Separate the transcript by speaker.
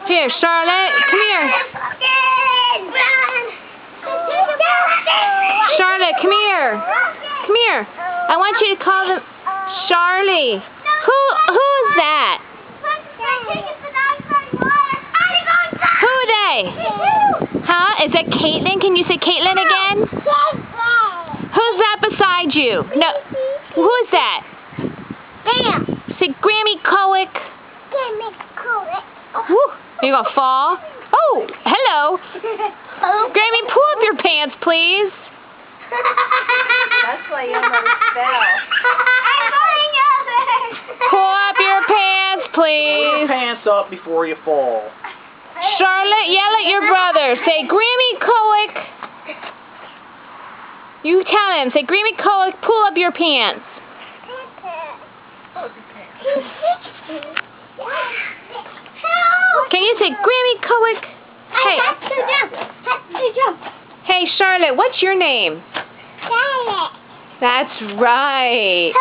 Speaker 1: Here, Charlotte, come here. Charlotte, come here. Come here. I want you to call them Charlie. Who is that? Who are they? Huh? Is that Caitlin? Can you say Caitlin again? Who's that beside you? No. Who is that? Say Grammy Coic. Woo. You gonna fall? Oh, hello. Grammy, pull up your pants, please.
Speaker 2: That's why you almost fell.
Speaker 1: Pull up your pants,
Speaker 3: Pull
Speaker 1: please.
Speaker 3: your pants up before you fall.
Speaker 1: Charlotte, yell at your brother. Say Grammy Coic. You tell him. Say Grammy Coic, pull up your pants. Can you say Grammy Coic? Hey, Charlotte, what's your name? That's right.